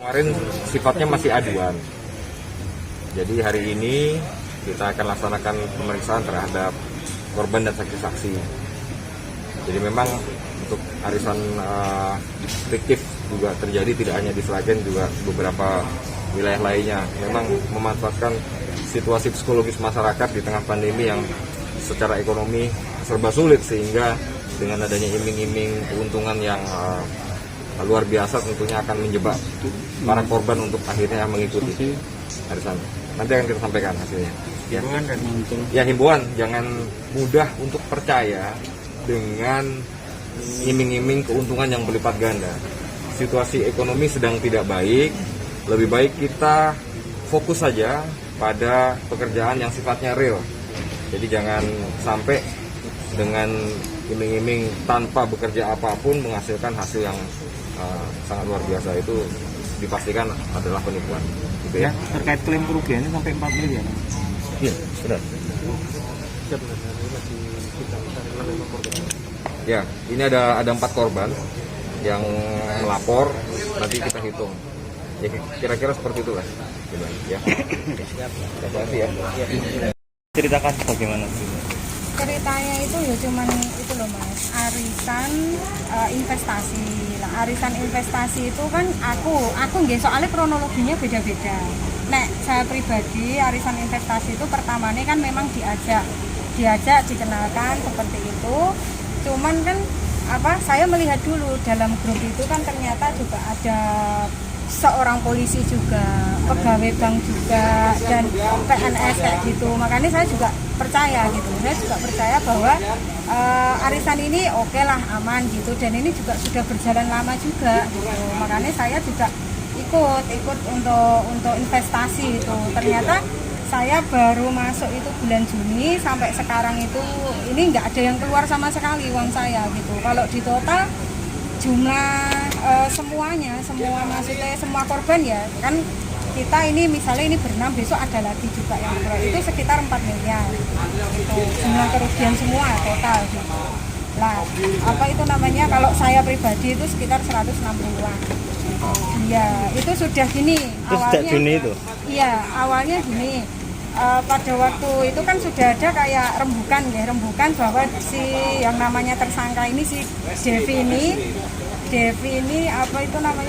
Kemarin sifatnya masih aduan. Jadi hari ini kita akan laksanakan pemeriksaan terhadap korban dan saksi-saksi. Jadi memang untuk arisan fiktif juga terjadi, tidak hanya di Sragen, juga beberapa wilayah lainnya. Memang memanfaatkan situasi psikologis masyarakat di tengah pandemi yang secara ekonomi serba sulit, sehingga dengan adanya iming-iming keuntungan yang luar biasa tentunya akan menjebak para korban untuk akhirnya mengikuti arisan. Nanti akan kita sampaikan hasilnya. Ya, himbauan jangan mudah untuk percaya dengan iming-iming keuntungan yang berlipat ganda. Situasi ekonomi sedang tidak baik, lebih baik kita fokus saja pada pekerjaan yang sifatnya real. Jadi jangan sampai dengan iming-iming tanpa bekerja apapun menghasilkan hasil yang sangat luar biasa. Itu dipastikan adalah penipuan. Gitu ya. Terkait klaim kerugiannya sampai 4 miliar. Iya, benar. Ya, ini ada 4 korban yang melapor, nanti kita hitung. Ya, kira-kira seperti itu lah. Ya. Terima kasih ya. Ceritakan bagaimana ceritanya itu ya cuman itu loh Mas, arisan investasi lah. Arisan investasi itu kan aku nggih, soalnya kronologinya beda-beda. Nek saya pribadi arisan investasi itu pertamanya kan memang diajak dikenalkan seperti itu. Cuman kan saya melihat dulu dalam grup itu kan ternyata juga ada seorang polisi juga, pegawai bank juga, dan PNS kayak gitu. Makanya saya juga percaya gitu. Saya juga percaya bahwa arisan ini oke lah, aman gitu, dan ini juga sudah berjalan lama juga gitu. Makanya saya juga ikut untuk investasi itu. Ternyata saya baru masuk itu bulan Juni, sampai sekarang itu ini nggak ada yang keluar sama sekali uang saya gitu. Kalau di total jumlah semuanya, maksudnya semua korban ya kan, kita ini misalnya ini berenam, besok ada lagi juga yang keluar, itu sekitar 4 miliar gitu, jumlah kerugian semua total gitu. Lah kalau saya pribadi itu sekitar 160-an. Iya, itu sudah gini awalnya. Sejak Juni itu? Iya, awalnya gini. Pada waktu itu kan sudah ada kayak rembukan bahwa si yang namanya tersangka ini, si Devi ini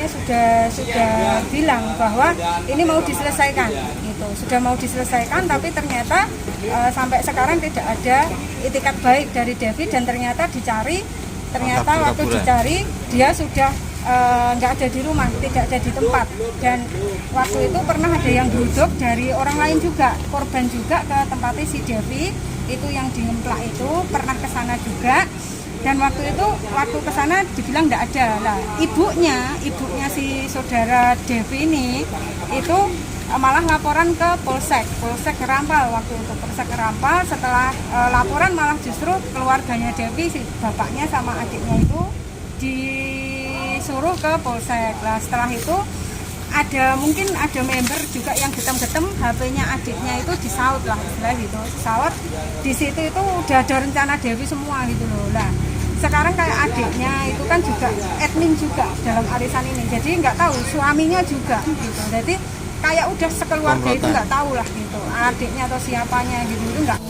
sudah bilang bahwa ini mau diselesaikan gitu, sudah mau diselesaikan, tapi ternyata sampai sekarang tidak ada itikat baik dari Devi, dan ternyata waktu dicari dia sudah nggak ada di rumah, tidak ada di tempat. Dan waktu itu pernah ada yang geruduk dari orang lain juga, korban juga, ke tempatnya si Devi itu yang di Ngemplak itu, pernah ke sana juga. Dan waktu ke sana dibilang nggak ada. Lah, ibunya si saudara Devi ini itu malah laporan ke Polsek Rampal waktu itu. Polsek Rampal, setelah laporan malah justru keluarganya Devi, si bapaknya sama adiknya itu disuruh ke Polsek. Lah, setelah itu mungkin ada member juga yang getem-getem HP-nya adiknya itu disaut lah, istilah gitu. Disaut, di situ itu udah ada rencana Devi semua gitu loh. Lah, sekarang kayak adiknya itu kan juga admin juga dalam arisan ini, jadi nggak tahu, suaminya juga gitu. Jadi kayak udah sekeluarga itu nggak tahu lah gitu, adiknya atau siapanya gitu, itu nggak.